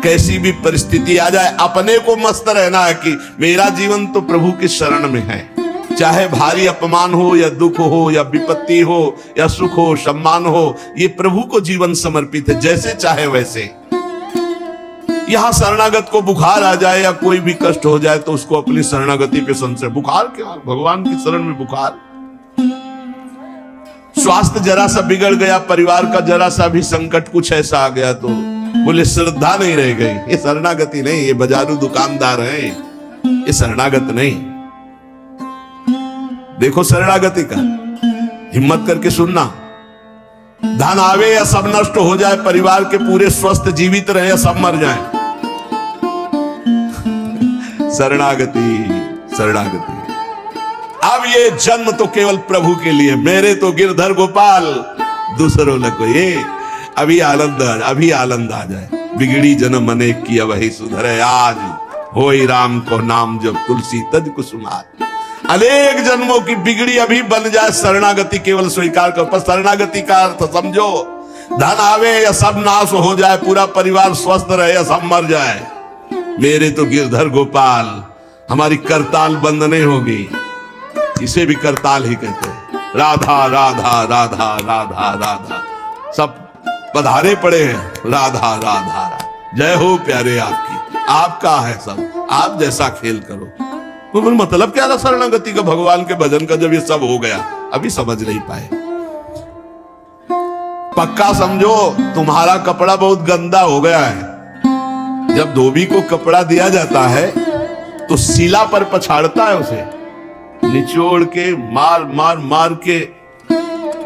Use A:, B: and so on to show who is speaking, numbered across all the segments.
A: कैसी भी परिस्थिति आ जाए, अपने को मस्त रहना है कि मेरा जीवन तो प्रभु के शरण में है। चाहे भारी अपमान हो या दुख हो या विपत्ति हो या सुख हो सम्मान हो, ये प्रभु को जीवन समर्पित है, जैसे चाहे वैसे। यहां शरणागत को बुखार आ जाए या कोई भी कष्ट हो जाए तो उसको अपनी शरणागति पे संशय। बुखार क्या, भगवान की शरण में बुखार। स्वास्थ्य जरा सा बिगड़ गया, परिवार का जरा सा भी संकट कुछ ऐसा आ गया तो बोले श्रद्धा नहीं रह गई। ये शरणागति नहीं, ये बाजारू दुकानदार है, ये शरणागत नहीं। देखो शरणागति का हिम्मत करके सुनना। धन आवे या सब नष्ट हो जाए, परिवार के पूरे स्वस्थ जीवित रहे या सब मर जाए, शरणागति शरणागति। अब ये जन्म तो केवल प्रभु के लिए, मेरे तो गिरधर गोपाल, दूसरों न कोई। अभी आनंद आ जाए। बिगड़ी जन्म अनेक की वही सुधरे आज, होई राम को नाम जब तुलसी तज कुसुमार। अनेक जन्मों की बिगड़ी अभी बन जाए, शरणागति केवल स्वीकार कर। पर शरणागति का अर्थ समझो, धन आवे या सब नाश हो जाए, पूरा परिवार स्वस्थ रहे या सब मर जाए, मेरे तो गिरधर गोपाल, हमारी करताल बंद नहीं होगी। इसे भी करताल ही कहते हैं। राधा राधा राधा राधा राधा, सब पधारे पड़े हैं, राधा राधा। जय हो प्यारे आपकी, आपका है सब, आप जैसा खेल करो। तो मतलब क्या था शरणागति का, भगवान के भजन का, जब ये सब हो गया अभी समझ नहीं पाए। पक्का समझो तुम्हारा कपड़ा बहुत गंदा हो गया है। जब धोबी को कपड़ा दिया जाता है तो शिला पर पछाड़ता है, उसे निचोड़ के मार मार मार के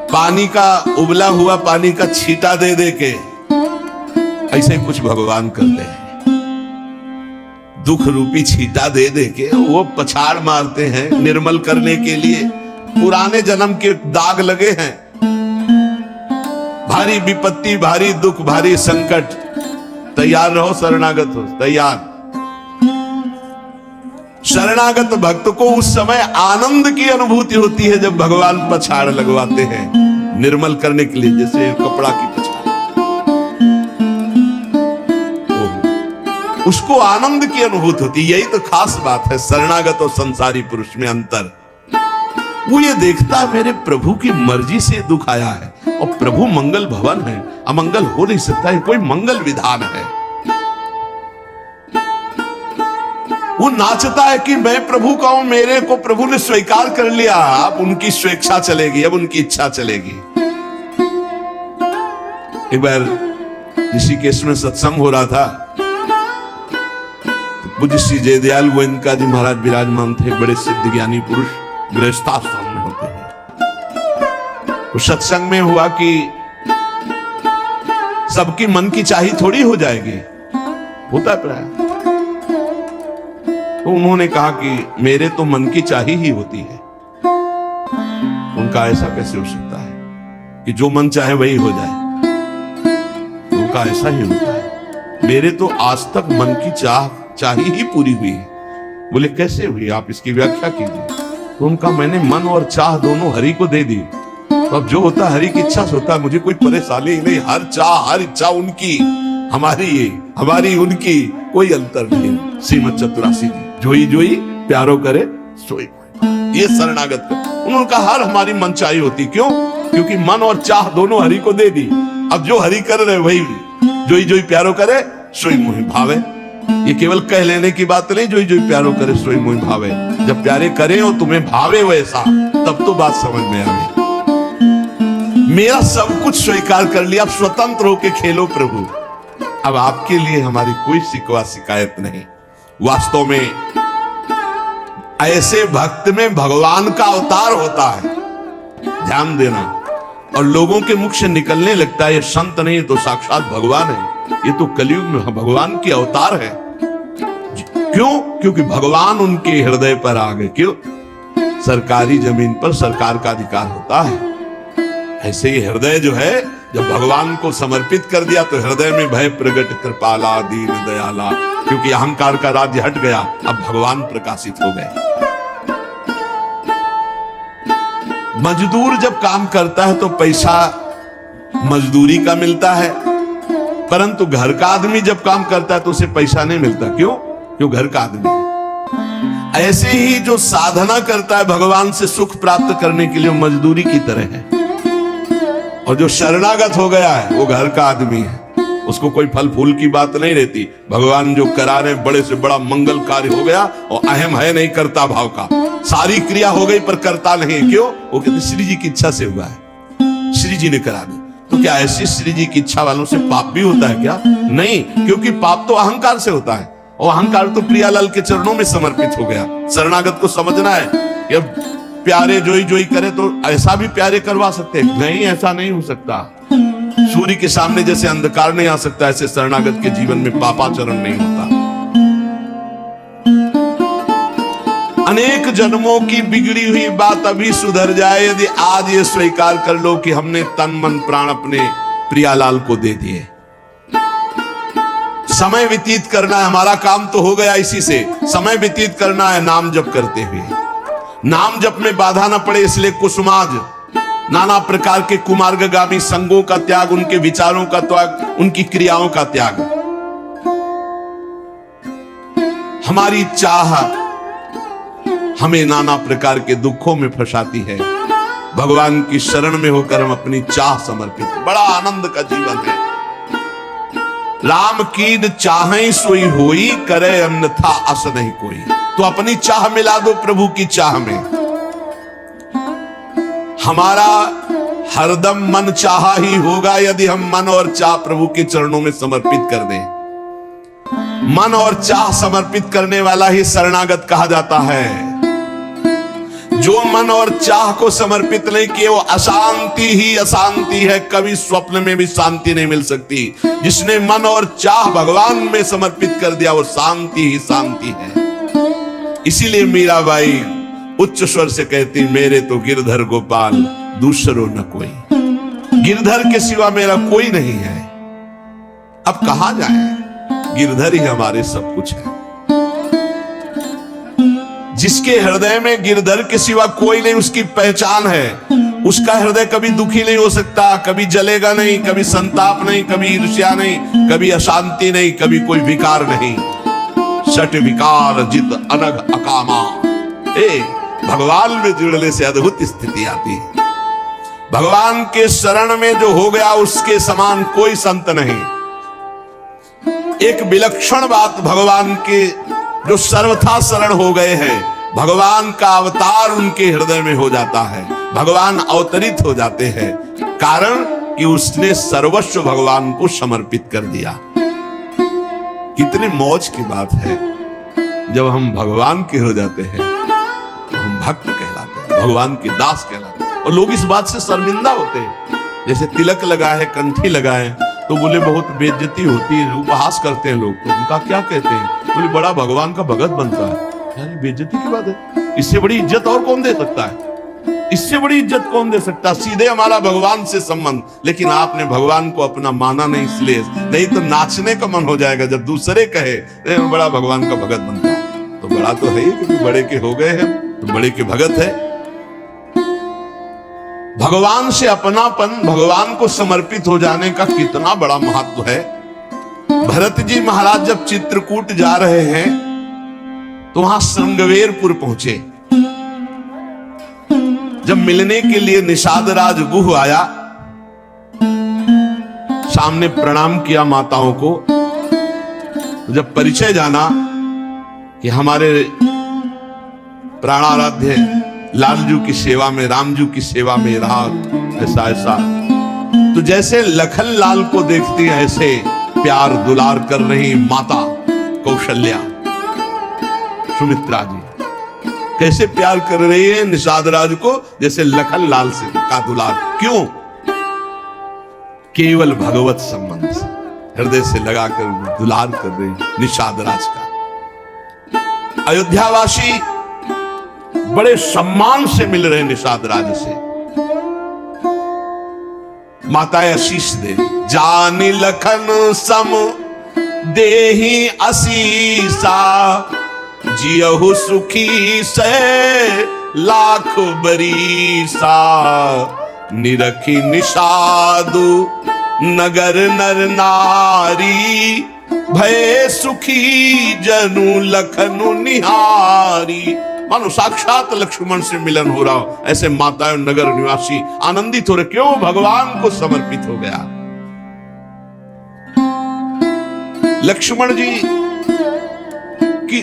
A: पानी का, उबला हुआ पानी का छींटा दे दे के, ऐसे ही कुछ भगवान करते हैं। दुख रूपी छींटा दे दे के वो पछाड़ मारते हैं निर्मल करने के लिए। पुराने जन्म के दाग लगे हैं, भारी विपत्ति, भारी दुख, भारी संकट। तैयार रहो, शरणागत हो, तैयार। शरणागत भक्त को उस समय आनंद की अनुभूति होती है जब भगवान पछाड़ लगवाते हैं निर्मल करने के लिए, जैसे कपड़ा की पछाड़। उसको आनंद की अनुभूति होती है। यही तो खास बात है शरणागत और संसारी पुरुष में अंतर। वो ये देखता है मेरे प्रभु की मर्जी से दुख आया है, और प्रभु मंगल भवन है, अमंगल हो नहीं सकता है, कोई मंगल विधान है। वो नाचता है कि मैं प्रभु का हूं, मेरे को प्रभु ने स्वीकार कर लिया, अब उनकी स्वेच्छा चलेगी, अब उनकी इच्छा चलेगी। एक बार ऋषिकेश में सत्संग हो रहा था, पूज्य श्री जयदयाल गोविंदका जी महाराज विराजमान थे, बड़े सिद्ध ज्ञानी पुरुष, गृहस्थाश्रम में होते हैं। तो सत्संग में हुआ कि सबकी मन की चाही थोड़ी हो जाएगी, होता है प्राय। तो उन्होंने कहा कि मेरे तो मन की चाही ही होती है। उनका ऐसा कैसे हो सकता है कि जो मन चाहे वही हो जाए? उनका ऐसा ही होता है। मेरे तो आज तक मन की चाही ही पूरी हुई है। बोले कैसे हुई, आप इसकी व्याख्या कीजिए। तो उनका मैंने मन और चाह दोनों हरि को दे दी, तो अब जो होता है हरि की इच्छा से होता है, मुझे कोई परेशानी ही नहीं। हर चाह हर इच्छा उनकी, हमारी उनकी, कोई अंतर नहीं। श्रीमद चतुरासी जी, जोई जोई प्यारो करे सोई। ये शरणागत का उन्होंने कहा हर हमारी मनचाही होती। क्यों? क्योंकि मन और चाह दोनों हरि को दे दी। अब जो हरि कर रहे वही जोई जोई प्यारो करे सोई मोहि भावे। ये केवल कह लेने की बात नहीं, जोई जोई प्यारो करे सोई मोहि भावे। जब प्यारे करें और तुम्हें भावे वैसा, तब तो बात समझ में आवे। मेरा सब कुछ स्वीकार कर लिया, अब स्वतंत्र होके खेलो प्रभु। अब आपके लिए हमारी कोई शिकवा शिकायत नहीं। वास्तव में ऐसे भक्त में भगवान का अवतार होता है, ध्यान देना। और लोगों के मुख से निकलने लगता है ये संत नहीं तो साक्षात भगवान है, ये तो कलयुग में भगवान की अवतार है। क्यों? क्योंकि भगवान उनके हृदय पर आ गए। क्यों? सरकारी जमीन पर सरकार का अधिकार होता है। ऐसे ही हृदय जो है, जब भगवान को समर्पित कर दिया तो हृदय में भय प्रगट कृपाला दीन दयाला, क्योंकि अहंकार का राज्य हट गया, अब भगवान प्रकाशित हो गए। मजदूर जब काम करता है तो पैसा मजदूरी का मिलता है, परंतु घर का आदमी जब काम करता है तो उसे पैसा नहीं मिलता। क्यों? क्यों? घर का आदमी है। ऐसे ही जो साधना करता है भगवान से सुख प्राप्त करने के लिए, मजदूरी की तरह है। और जो शरणागत हो गया है वो घर का आदमी है, उसको कोई फल फूल की बात नहीं रहती। भगवान जो करा रहे बड़े से बड़ा मंगल कार्य हो गया और अहम है नहीं करता भाव का, सारी क्रिया हो गई पर करता नहीं। क्यों? वो कहते श्री जी की इच्छा से हुआ है, श्री जी ने करा दी। तो क्या ऐसी श्री जी की इच्छा वालों से पाप भी होता है क्या? नहीं, क्योंकि पाप तो अहंकार से होता है और अहंकार तो प्रियालाल के चरणों में समर्पित हो गया। शरणागत को समझना है कि प्यारे जोई जोई करे तो ऐसा भी प्यारे करवा सकते हैं? नहीं, ऐसा नहीं हो सकता। सूर्य के सामने जैसे अंधकार नहीं आ सकता, ऐसे शरणागत के जीवन में पापाचरण नहीं होता। अनेक जन्मों की बिगड़ी हुई बात अभी सुधर जाए यदि आज ये स्वीकार कर लो कि हमने तन मन प्राण अपने प्रियालाल को दे दिए। समय व्यतीत करना है, हमारा काम तो हो गया इसी से। समय व्यतीत करना है नाम जप करते हुए। नाम जप में बाधा न पड़े इसलिए कुसुमाज, नाना प्रकार के कुमार्गगामी संगों का त्याग, उनके विचारों का त्याग, उनकी क्रियाओं का त्याग। हमारी चाह हमें नाना प्रकार के दुखों में फंसाती है। भगवान की शरण में होकर हम अपनी चाह समर्पित, बड़ा आनंद का जीवन है। राम कीन चाहे सोई होई, करे अन्यथा अस नहीं कोई। तो अपनी चाह मिला दो प्रभु की चाह में। हमारा हरदम मन चाहा ही होगा यदि हम मन और चाह प्रभु के चरणों में समर्पित कर दें। मन और चाह समर्पित करने वाला ही शरणागत कहा जाता है। जो मन और चाह को समर्पित नहीं किए वो अशांति ही अशांति है, कभी स्वप्न में भी शांति नहीं मिल सकती। जिसने मन और चाह भगवान में समर्पित कर दिया वो शांति ही शांति है। इसीलिए मीराबाई उच्च स्वर से कहती, मेरे तो गिरधर गोपाल दूसरो न कोई। गिरधर के सिवा मेरा कोई नहीं है। अब कहां जाए? गिरधर ही हमारे सब कुछ है। जिसके हृदय में गिरधर के सिवा कोई नहीं, उसकी पहचान है। उसका हृदय कभी दुखी नहीं हो सकता, कभी जलेगा नहीं, कभी संताप नहीं, कभी ईर्ष्या नहीं, कभी अशांति नहीं, कभी कोई विकार नहीं। सट विकार जित अनग अकामा। भगवान में जुड़ने से अद्भुत स्थिति आती है। भगवान के शरण में जो हो गया उसके समान कोई संत नहीं। एक विलक्षण बात, भगवान के जो सर्वथा शरण हो गए हैं, भगवान का अवतार उनके हृदय में हो जाता है। भगवान अवतरित हो जाते हैं, कारण कि उसने सर्वस्व भगवान को समर्पित कर दिया। कितनी मौज की बात है जब हम भगवान के हो जाते हैं तो हम भक्त कहलाते हैं, भगवान के दास कहलाते हैं। और लोग इस बात से शर्मिंदा होते हैं। जैसे तिलक लगाए, कंठी लगाए तो बोले बहुत बेइज्जती होती है, उपहास करते हैं लोग। तो उनका क्या कहते हैं? बोले बड़ा भगवान का भगत बनता है। यार बेइज्जती की बात है। इससे बड़ी इज्जत और कौन दे सकता है? इससे बड़ी इज्जत कौन दे सकता? सीधे हमारा भगवान से संबंध। लेकिन आपने भगवान को अपना माना नहीं, इसलिए नहीं तो नाचने का मन हो जाएगा जब दूसरे कहे बड़ा भगवान का भगत बनता है। तो बड़ा तो है ही, क्योंकि बड़े के हो गए हैं तो बड़े के भगत है। भगवान से अपनापन, भगवान को समर्पित हो जाने का कितना बड़ा महत्व है। भरत जी महाराज जब चित्रकूट जा रहे हैं तो वहां श्रृंगवेरपुर पहुंचे। जब मिलने के लिए निषाद राज गुह आया, सामने प्रणाम किया माताओं को। जब परिचय जाना कि हमारे प्राणाराध्य लालजू की सेवा में, रामजू की सेवा में रहा, ऐसा ऐसा, तो जैसे लखन लाल को देखती है ऐसे प्यार दुलार कर रही माता कौशल्या, सुमित्रा जी कैसे प्यार कर रही है निषाद राज को, जैसे लखन लाल से का दुलार। क्यों? केवल भगवत संबंध से हृदय से लगाकर दुलार कर रही निषाद राज का। अयोध्यावासी बड़े सम्मान से मिल रहे निषाद राज से। माताएं आशीष दे, जानी लखन सम देही आशीषा, जियहु सुखी से लाख बरीसा, निरखी निषादु नगर नर नारी, भय सुखी जनु लखनु निहारी। मानो साक्षात लक्ष्मण से मिलन हो रहा हो, ऐसे माता और नगर निवासी आनंदित हो रहे। क्यों? भगवान को समर्पित हो गया। लक्ष्मण जी की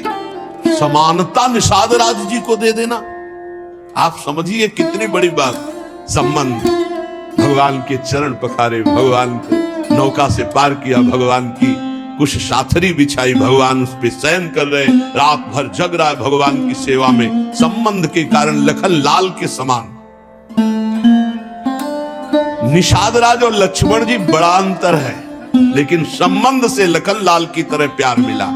A: समानता निषाद राज जी को दे देना, आप समझिए कितनी बड़ी बात। संबंध, भगवान के चरण पखारे, भगवान को नौका से पार किया, भगवान की कुछ साथरी बिछाई, भगवान उस पे शयन कर रहे, रात भर जग रहा है भगवान की सेवा में। संबंध के कारण लखन लाल के समान। निषाद राज और लक्ष्मण जी बड़ा अंतर है, लेकिन संबंध से लखन लाल की तरह प्यार मिला।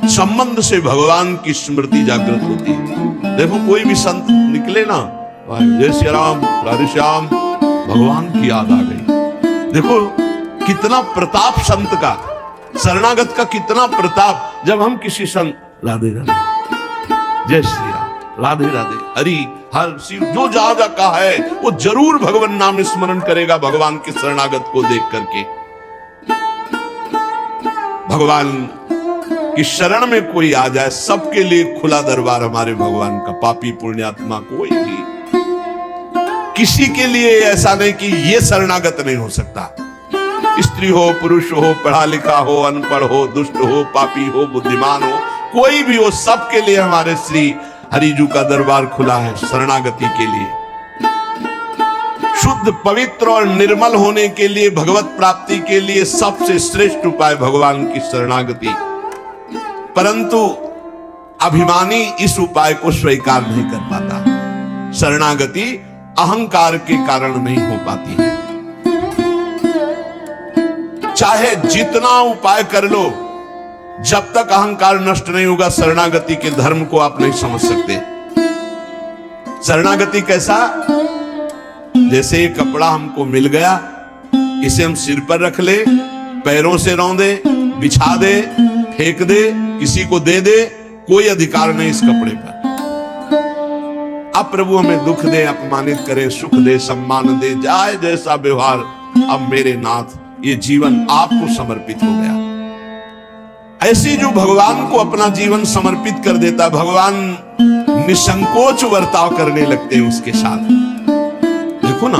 A: संबंध से भगवान की स्मृति जागृत होती है। देखो कोई भी संत निकले ना, जय श्री राम, राधे श्याम, भगवान की याद आ गई। देखो कितना प्रताप संत का, शरणागत का कितना प्रताप। जब हम किसी संत, राधे राधे, जय श्री राम, राधे राधे, हरि हर शिव, जो जहां जा कहा है वो जरूर भगवान नाम स्मरण करेगा। भगवान के शरणागत को देख करके भगवान कि शरण में कोई आ जाए, सबके लिए खुला दरबार हमारे भगवान का। पापी पुण्यात्मा कोई भी, किसी के लिए ऐसा नहीं कि ये शरणागत नहीं हो सकता। स्त्री हो, पुरुष हो, पढ़ा लिखा हो, अनपढ़ हो, दुष्ट हो, पापी हो, बुद्धिमान हो, कोई भी हो, सबके लिए हमारे श्री हरिजू का दरबार खुला है शरणागति के लिए। शुद्ध, पवित्र और निर्मल होने के लिए, भगवत प्राप्ति के लिए सबसे श्रेष्ठ उपाय भगवान की शरणागति। परंतु अभिमानी इस उपाय को स्वीकार नहीं कर पाता। शरणागति अहंकार के कारण नहीं हो पाती है। चाहे जितना उपाय कर लो, जब तक अहंकार नष्ट नहीं होगा, शरणागति के धर्म को आप नहीं समझ सकते। शरणागति कैसा? जैसे ये कपड़ा हमको मिल गया, इसे हम सिर पर रख ले, पैरों से रौंदे, बिछा दे, फेंक दे, किसी को दे दे, कोई अधिकार नहीं इस कपड़े पर। अब प्रभु हमें दुख दे, अपमानित करे, सुख दे, सम्मान दे, जाए जैसा व्यवहार, अब मेरे नाथ ये जीवन आपको समर्पित हो गया। ऐसी जो भगवान को अपना जीवन समर्पित कर देता, भगवान निसंकोच वर्ताव करने लगते हैं उसके साथ। देखो ना,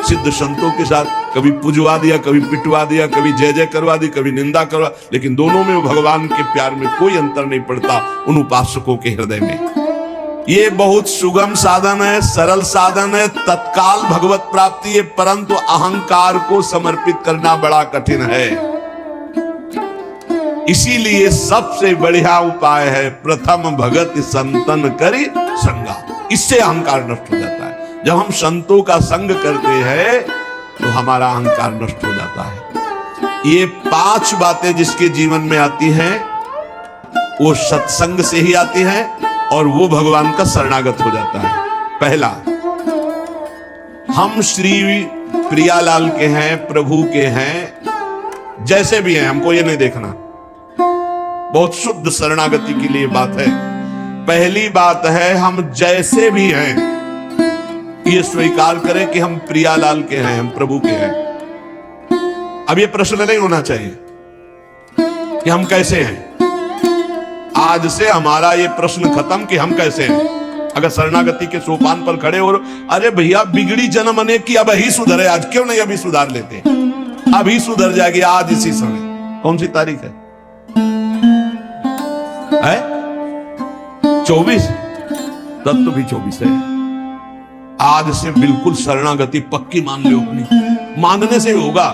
A: सिद्ध संतों के साथ कभी पुजवा दिया, कभी पिटवा दिया, कभी जय जय करवा दी, कभी निंदा करवा, लेकिन दोनों में भगवान के प्यार में कोई अंतर नहीं पड़ता उन उपासकों के हृदय में। ये बहुत सुगम साधन है, सरल साधन है, तत्काल भगवत प्राप्ति है, परंतु अहंकार को समर्पित करना बड़ा कठिन है। इसीलिए सबसे बढ़िया उपाय है प्रथम भगत संतन करी संगा। इससे अहंकार नष्ट हो जाता है। जब हम संतों का संग करते हैं तो हमारा अहंकार नष्ट हो जाता है। ये 5 बातें जिसके जीवन में आती हैं वो सत्संग से ही आती हैं और वो भगवान का शरणागत हो जाता है। पहला, हम श्री प्रियालाल के हैं, प्रभु के हैं, जैसे भी हैं, हमको ये नहीं देखना। बहुत शुद्ध शरणागति के लिए बात है। पहली बात है हम जैसे भी हैं ये स्वीकार करें कि हम प्रियालाल के हैं, हम प्रभु के हैं। अब ये प्रश्न नहीं होना चाहिए कि हम कैसे हैं। आज से हमारा ये प्रश्न खत्म कि हम कैसे हैं। अगर शरणागति के सोपान पर खड़े और अरे भैया बिगड़ी जन्म अनेक की, अब ही सुधरे, आज क्यों नहीं अभी सुधार लेते? अभी सुधर जाएगी आज इसी समय। कौन सी तारीख है? 24। तब तो भी 24 है। आज से बिल्कुल शरणागति पक्की मान लो अपनी। मानने से होगा।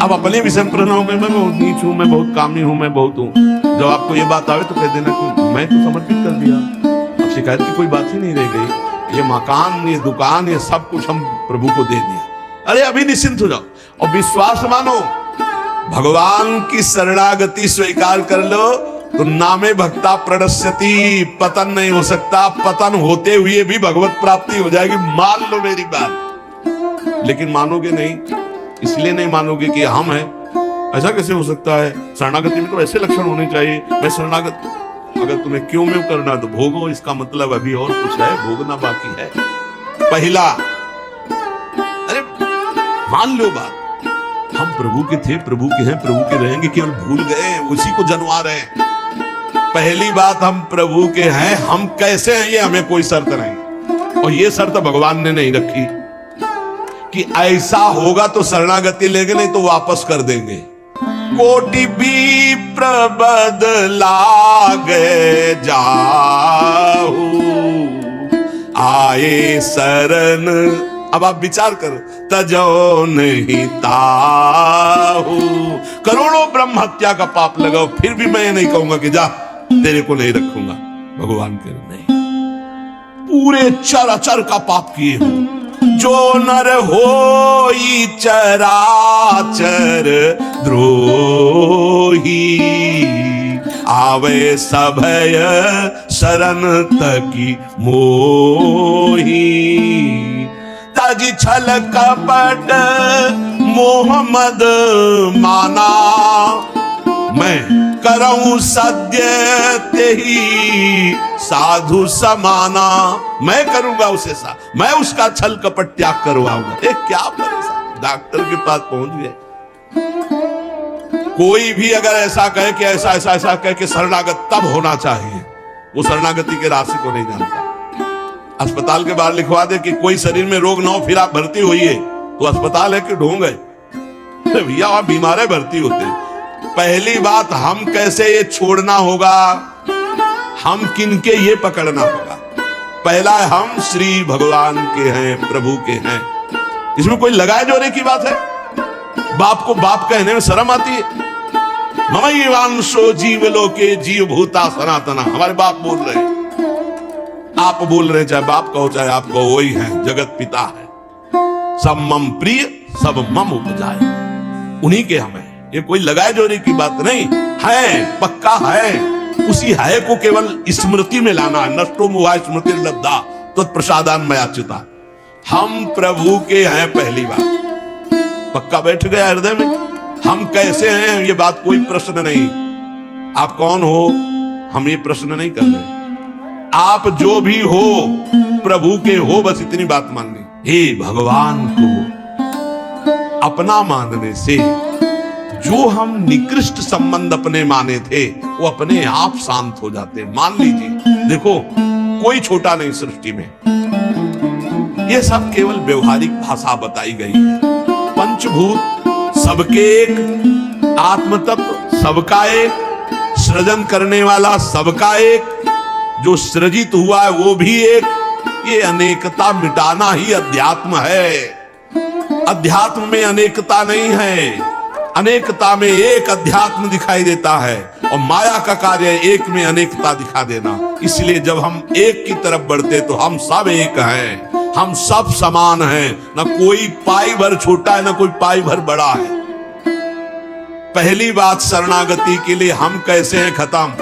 A: अब अपने विषय में प्रश्न हो गए, मैं बहुत नीच हूं, मैं बहुत कामी हूं, मैं बहुत हूं। जब आपको ये बात आवे तो कह देना कि मैं तो समर्पित कर दिया, अब शिकायत की कोई बात ही नहीं रह गई। ये मकान, ये दुकान, ये सब कुछ हम प्रभु को दे दिया। अरे अभी निश्चिंत हो जाओ और विश्वास मानो। भगवान की शरणागति स्वीकार कर लो तो नामे भक्ता प्रणश्यति, पतन नहीं हो सकता। पतन होते हुए भी भगवत प्राप्ति हो जाएगी। मान लो मेरी बात। लेकिन मानोगे नहीं, इसलिए नहीं मानोगे कि हम हैं। ऐसा कैसे हो सकता है? शरणागति में तो ऐसे लक्षण होने चाहिए। मैं शरणागत, अगर तुम्हें क्यों में करना तो भोगो, इसका मतलब अभी और कुछ है, भोगना बाकी है। पहला, मान लो बात, हम प्रभु के थे, प्रभु के हैं, प्रभु के रहेंगे, केवल भूल गए, उसी को जनवा रहे हैं। पहली बात, हम प्रभु के हैं, हम कैसे हैं ये हमें कोई शर्त नहीं, और ये शर्त भगवान ने नहीं रखी कि ऐसा होगा तो शरणागति लेंगे, नहीं तो वापस कर देंगे। कोटि भी प्रबदला गए जाहू, आए शरण, अब आप विचार करो, तजो नहीं ताहू। करोड़ों ब्रह्म हत्या का पाप लगाओ, फिर भी मैं नहीं कहूंगा कि जा तेरे को नहीं रखूंगा। भगवान कह रहे नहीं, पूरे चराचर का पाप किए हो, जो नर होई चराचर द्रोही, आवे सभय शरण तकी मोही। ताजी छल कपट मोहम्मद माना, मैं करऊं सद्य तेही साधु समाना। मैं करूंगा उसे मैं उसका छल कपट त्याग करवाऊंगा। क्या परेशान, डॉक्टर के पास पहुंच गए। कोई भी अगर ऐसा कहे कि ऐसा ऐसा ऐसा कहे कि शरणागत तब होना चाहिए, वो शरणागति के राशि को नहीं जानता। अस्पताल के बाहर लिखवा दे कि कोई शरीर में रोग ना हो, फिर आप भर्ती होइए, तो अस्पताल है कि ढोंग है? भैया आप बीमार है, भर्ती होते। पहली बात, हम कैसे ये छोड़ना होगा, हम किनके ये पकड़ना होगा। पहला है, हम श्री भगवान के हैं, प्रभु के हैं। इसमें कोई लगाए जोड़े की बात है? बाप को बाप कहने में शर्म आती है? ममई वांशो जीव लोके जीव भूता सनातना, हमारे बाप बोल रहे हैं, आप बोल रहे हैं, चाहे बाप कहो चाहे आप कहो, वही है, जगत पिता है। सब मम प्रिय सब मम उपजाए, उन्हीं के हमें, ये कोई लगाए जोड़े की बात नहीं है, पक्का है। उसी है को केवल स्मृति में लाना है। नष्टो मुआ स्मृति लब्धा तो प्रसादान मयाच्युता। हम प्रभु के हैं, पहली बात पक्का बैठ गया हृदय में। हम कैसे हैं ये बात कोई प्रश्न नहीं। आप कौन हो हम ये प्रश्न नहीं कर रहे। आप जो भी हो प्रभु के हो, बस इतनी बात माननी। हे भगवान को अपना मानने से जो हम निकृष्ट संबंध अपने माने थे वो अपने आप शांत हो जाते। मान लीजिए, देखो कोई छोटा नहीं सृष्टि में, ये सब केवल व्यवहारिक भाषा बताई गई है। पंचभूत सबके एक, आत्म तत्व सबका एक, सृजन करने वाला सबका एक, जो सृजित हुआ है वो भी एक। ये अनेकता मिटाना ही अध्यात्म है। अध्यात्म में अनेकता नहीं है, अनेकता में एक अध्यात्म दिखाई देता है, और माया का कार्य एक में अनेकता दिखा देना। इसलिए जब हम एक की तरफ बढ़ते तो हम सब एक हैं, हम सब समान हैं, ना कोई पाई भर छोटा है ना कोई पाई भर बड़ा है। पहली बात, शरणागति के लिए हम कैसे हैं खत्म,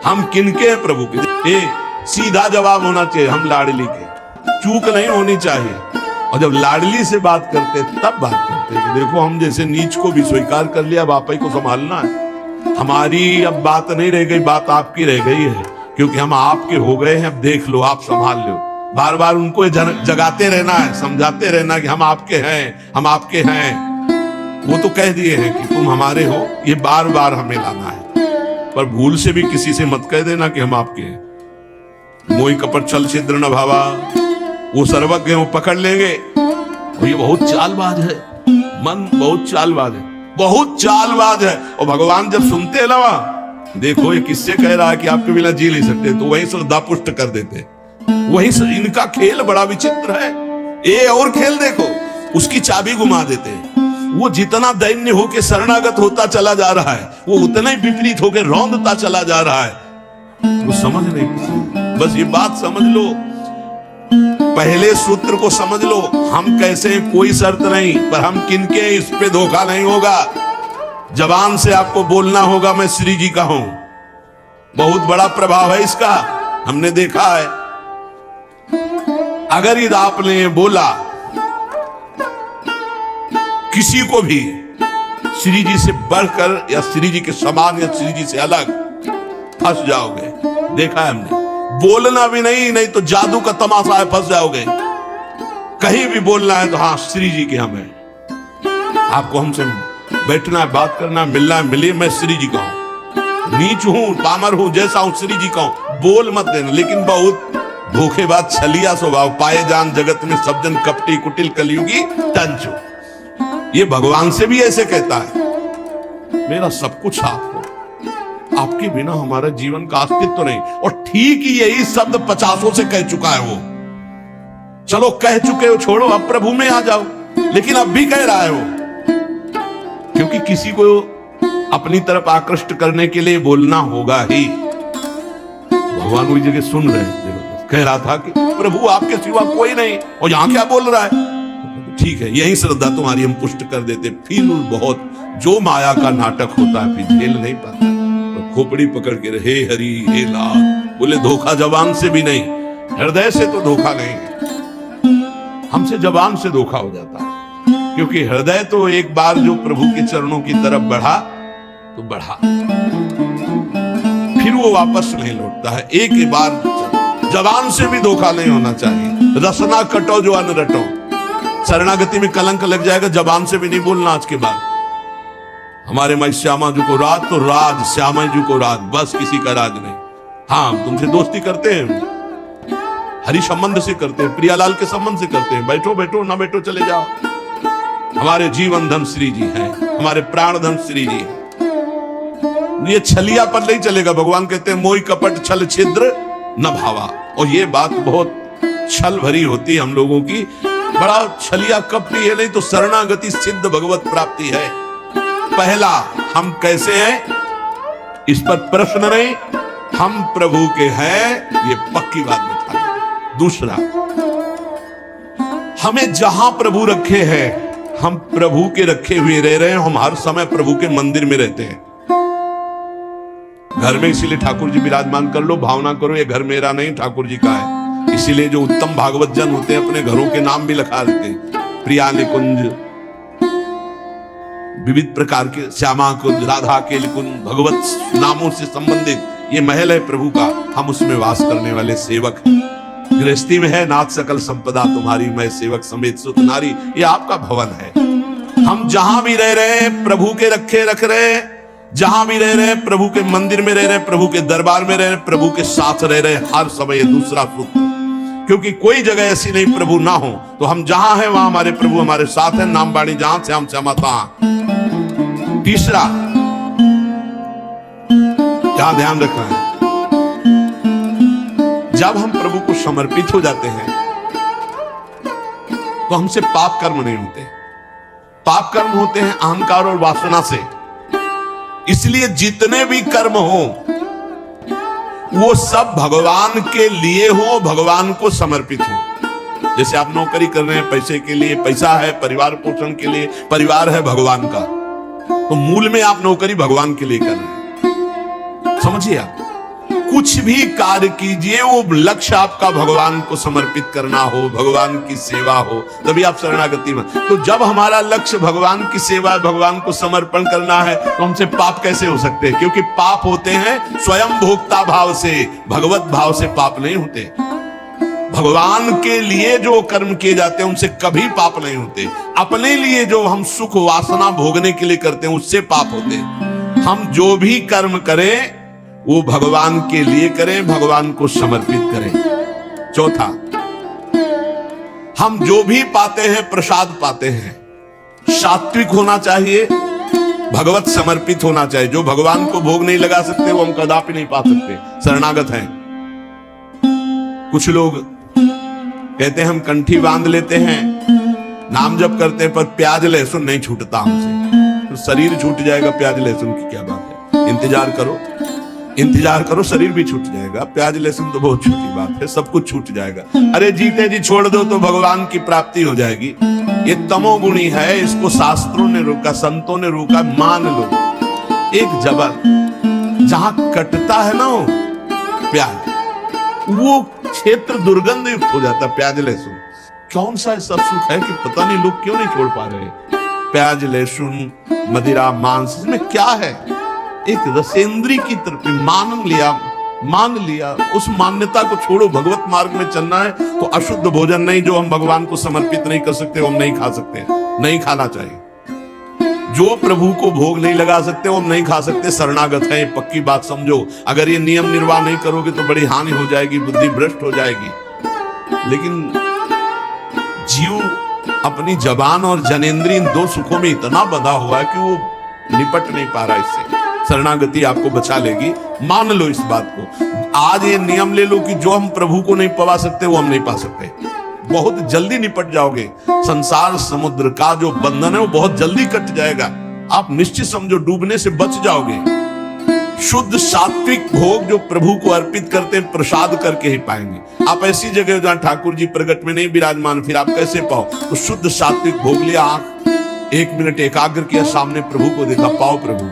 A: हम किनके हैं, प्रभु के। सीधा जवाब होना चाहिए, हम लाडली के, चूक नहीं होनी चाहिए। और जब लाडली से बात करते तब बात करते कि देखो हम जैसे नीच को भी स्वीकार कर लिया, अब आप ही को संभालना है। हमारी अब बात नहीं रह गई, बात आपकी रह गई है, क्योंकि हम आपके हो गए हैं। अब देख लो, आप संभाल लो। बार बार उनको जगाते रहना है, समझाते रहना कि हम आपके हैं, हम आपके हैं। वो तो कह दिए हैं कि तुम हमारे हो, ये बार बार हमें लाना है। पर भूल से भी किसी से मत कह देना कि हम आपके हैं। मोहि कपट छल छिद्र न भावा, वो सर्वज्ञ वो पकड़ लेंगे। और ये बहुत चालबाज है, मन बहुत चालबाज है, बहुत चालबाज है। और भगवान जब सुनते ना, देखो ये किससे कह रहा है कि आपके बिना जी नहीं सकते, तो वही श्रद्धा पुष्ट कर देते। वही इनका खेल बड़ा विचित्र है। ये और खेल देखो, उसकी चाबी घुमा देते हैं। वो जितना दैन्य होकर शरणागत होता चला जा रहा है, वो उतना ही विपरीत होकर रौंदता चला जा रहा है। वो समझ नहीं, बस ये बात समझ लो, पहले सूत्र को समझ लो। हम कैसे हैं कोई शर्त नहीं, पर हम किनके, इस पे धोखा नहीं होगा। जबान से आपको बोलना होगा मैं श्री जी का हूं, बहुत बड़ा प्रभाव है इसका, हमने देखा है। अगर यदि आपने बोला किसी को भी श्री जी से बढ़कर या श्री जी के समान या श्री जी से अलग, फंस जाओगे। देखा है हमने, बोलना भी नहीं, नहीं तो जादू का तमाशा है, फंस जाओगे। कहीं भी बोलना है तो हाँ श्री जी के यहाँ मैं, आपको हमसे बैठना है, बात करना है, मिलना है, मिलिए, मैं श्री जी का हूं, नीच हूं, पामर हूं, जैसा हूं श्री जी का हूं, बोल मत देना। लेकिन बहुत धोखेबाज छलिया स्वभाव, पाए जान जगत में सब जन कपटी कुटिल कलयुगी तंचु। ये भगवान से भी ऐसे कहता है, मेरा सब कुछ आप हो, आपके बिना हमारा जीवन का अस्तित्व नहीं। और ठीक ही यही शब्द 50 से कह चुका है वो। चलो कह चुके हो, छोड़ो, अब प्रभु में आ जाओ, लेकिन अब भी कह रहा है वो, क्योंकि किसी को अपनी तरफ आकृष्ट करने के लिए बोलना होगा ही। भगवान वही जगह सुन रहे हैं, कह रहा था कि प्रभु आपके सिवा कोई नहीं, और यहां क्या बोल रहा है। ठीक है, यही श्रद्धा तुम्हारी हम पुष्ट कर देते। फिर बहुत जो माया का नाटक होता है फिर झेल नहीं पाता, तो खोपड़ी पकड़ के हे हरि हे लाल बोले, धोखा जबान से भी नहीं, हृदय से तो धोखा नहीं है, हमसे जबान से धोखा हो जाता है। क्योंकि हृदय तो एक बार जो प्रभु के चरणों की तरफ बढ़ा तो बढ़ा, फिर वो वापस नहीं लौटता है। एक ही बार जबान से भी धोखा नहीं होना चाहिए। रसना कटो जो अन्न रटो, शरणागति में कलंक लग जाएगा। जबान से भी नहीं बोलना आज के बाद, हमारे माई श्यामा जी को राज तो राज, श्यामा जी को राज, बस किसी का राज नहीं। हाँ, तुमसे दोस्ती करते हैं, हरि संबंध से करते हैं, प्रियालाल के संबंध से करते हैं, बैठो बैठो, ना बैठो चले जाओ। हमारे जीवन धन श्री जी हैं, हमारे प्राण धन श्री जी हैं। ये छलिया पर नहीं चलेगा। भगवान कहते हैं मोहि कपट छल छिद्र न भावा। और ये बात बहुत छल भरी होती है हम लोगों की, बड़ा छलिया कपटी है, नहीं तो शरणागति सिद्ध भगवत प्राप्ति है। पहला, हम कैसे हैं इस पर प्रश्न नहीं, हम प्रभु के हैं ये पक्की बात बता दें। दूसरा, हमें जहां प्रभु रखे हैं हम प्रभु के रखे हुए रह रहे हैं। हम हर समय प्रभु के मंदिर में रहते हैं, घर में, इसीलिए ठाकुर जी विराजमान कर लो, भावना करो ये घर मेरा नहीं ठाकुर जी का है। इसीलिए जो उत्तम भागवत जन होते हैं अपने घरों के नाम भी लिखा देते हैं, प्रिया निकुंज, विविध प्रकार के श्यामा कुंज, राधा के कुंज, भगवत नामों से संबंधित ये महल है प्रभु का, हम उसमें वास करने वाले सेवक हैं। गृहस्थी में है नाथ सकल संपदा तुम्हारी, मैं सेवक समेत सुत नारी, ये आपका भवन है। हम जहां भी रह रहे हैं प्रभु के रखे रख रहे हैं, जहां भी रह रहे हैं प्रभु के मंदिर में रह रहे हैं, प्रभु के दरबार में रह रहे हैं, प्रभु के साथ रह रहे हैं हर समय। दूसरा सूत्र, क्योंकि कोई जगह ऐसी नहीं प्रभु ना हो, तो हम जहां हैं वहां हमारे प्रभु हमारे साथ हैं। नाम बाणी जहां से हम सहमता। तीसरा, क्या ध्यान रखना है, जब हम प्रभु को समर्पित हो जाते हैं तो हमसे पाप कर्म नहीं होते। पाप कर्म होते हैं अहंकार और वासना से। इसलिए जितने भी कर्म हो वो सब भगवान के लिए हो, भगवान को समर्पित हो। जैसे आप नौकरी कर रहे हैं पैसे के लिए, पैसा है परिवार पोषण के लिए, परिवार है भगवान का, तो मूल में आप नौकरी भगवान के लिए कर रहे हैं। समझिए, आप कुछ भी कार्य कीजिए वो लक्ष्य आपका भगवान को समर्पित करना हो, भगवान की सेवा हो, तभी आप शरणागति में। तो जब हमारा लक्ष्य भगवान की सेवा, भगवान को समर्पण करना है, तो हमसे पाप कैसे हो सकते हैं? क्योंकि पाप होते हैं स्वयं भोक्ता भाव से, भगवत भाव से पाप नहीं होते। भगवान के लिए जो कर्म किए जाते हैं उनसे कभी पाप नहीं होते। अपने लिए जो हम सुख वासना भोगने के लिए करते हैं उससे पाप होते हैं। हम जो भी कर्म करें वो भगवान के लिए करें, भगवान को समर्पित करें। चौथा, हम जो भी पाते हैं प्रसाद पाते हैं, सात्विक होना चाहिए, भगवत समर्पित होना चाहिए। जो भगवान को भोग नहीं लगा सकते वो हम कदापि नहीं पा सकते, शरणागत हैं। कुछ लोग कहते हैं हम कंठी बांध लेते हैं, नाम जप करते हैं, पर प्याज लहसुन नहीं छूटता हमसे, तो शरीर छूट जाएगा। प्याज लहसुन की क्या बात है, इंतजार करो, इंतजार करो, शरीर भी छूट जाएगा। प्याज लहसुन तो बहुत छोटी बात है, सब कुछ छूट जाएगा। अरे जीते जी छोड़ दो तो भगवान की प्राप्ति हो जाएगी। ये तमोगुणी है, इसको शास्त्रों ने रोका, संतों ने रोका। मान लो एक जबल जहां कटता है ना वो प्याज, वो क्षेत्र दुर्गंध युक्त हो जाता। प्याज लहसुन कौन सा ऐसा सुख है कि पता नहीं लोग क्यों नहीं छोड़ पा रहे। प्याज लहसुन मदिरा मांस, इसमें क्या है? एक रसेंद्री की तरफ मान लिया, मान लिया, उस मान्यता को छोड़ो। भगवत मार्ग में चलना है तो अशुद्ध भोजन नहीं, जो हम भगवान को समर्पित नहीं कर सकते हम नहीं खा सकते, नहीं खाना चाहिए। जो प्रभु को भोग नहीं लगा सकते वो हम नहीं खा सकते, शरणागत है, पक्की बात समझो। अगर ये नियम निर्वाह नहीं करोगे तो बड़ी हानि हो जाएगी, बुद्धि भ्रष्ट हो जाएगी। लेकिन जीव अपनी जबान और जनेंद्रिय इन दो सुखों में इतना बंधा हुआ है कि वो निपट नहीं पा रहा इससे। शरणागति आपको बचा लेगी, मान लो इस बात को। आज ये नियम ले लो कि जो हम प्रभु को नहीं पा सकते वो हम नहीं पा सकते। बहुत जल्दी निपट जाओगे। संसार समुद्र का जो बंधन है वो बहुत जल्दी कट जाएगा। आप निश्चित समझो डूबने से बच जाओगे। शुद्ध सात्विक भोग जो प्रभु को अर्पित करते हैं प्रसाद करके ही पाएंगे। आप ऐसी जगह जहां ठाकुर जी प्रगट में नहीं विराजमान, फिर आप कैसे पाओ? तो शुद्ध सात्विक भोग लिया, आंख 1 मिनट एकाग्र किया, सामने प्रभु को देखा, पाओ प्रभु।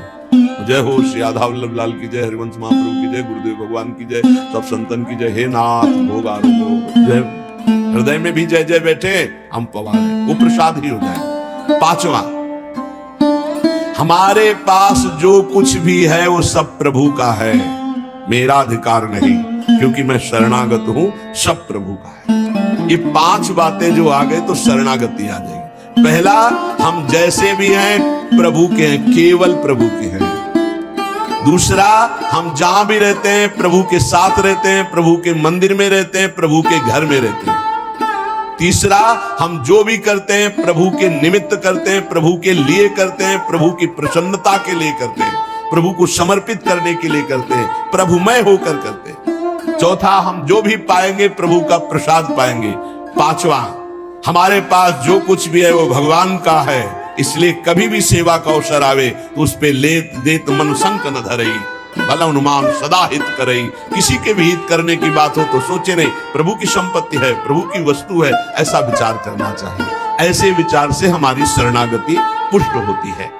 A: जय हो श्री राधा वल्लभ लाल की जय, हरिवंश महाप्रभु की जय, गुरुदेव भगवान की जय, सब संतन की जय। हे नाथ भोग आरोग्य जय। हृदय में भी जय जय बैठे, हम पवार है, वो प्रसाद ही हो जाए। 5वां, हमारे पास जो कुछ भी है वो सब प्रभु का है, मेरा अधिकार नहीं, क्योंकि मैं शरणागत हूं, सब प्रभु का है। ये 5 बातें जो आ गए तो शरणागति आ जाएगी। पहला, हम जैसे भी हैं प्रभु के हैं, केवल प्रभु के हैं। दूसरा, हम जहां भी रहते हैं प्रभु के साथ रहते हैं, प्रभु के मंदिर में रहते हैं, प्रभु के घर में रहते हैं। तीसरा, हम जो भी करते हैं प्रभु के निमित्त करते हैं, प्रभु के लिए करते हैं, प्रभु की प्रसन्नता के लिए करते हैं, प्रभु को समर्पित करने के लिए करते हैं, प्रभुमय होकर करते हैं। चौथा, हम जो भी पाएंगे प्रभु का प्रसाद पाएंगे। 5वां, हमारे पास जो कुछ भी है वो भगवान का है, इसलिए कभी भी सेवा का अवसर आवे तो उस पे लेत देत मन संक न धरई, भला अनुमान सदा हित करई। किसी के भी हित करने की बात हो तो सोचे नहीं, प्रभु की संपत्ति है, प्रभु की वस्तु है, ऐसा विचार करना चाहिए। ऐसे विचार से हमारी शरणागति पुष्ट होती है।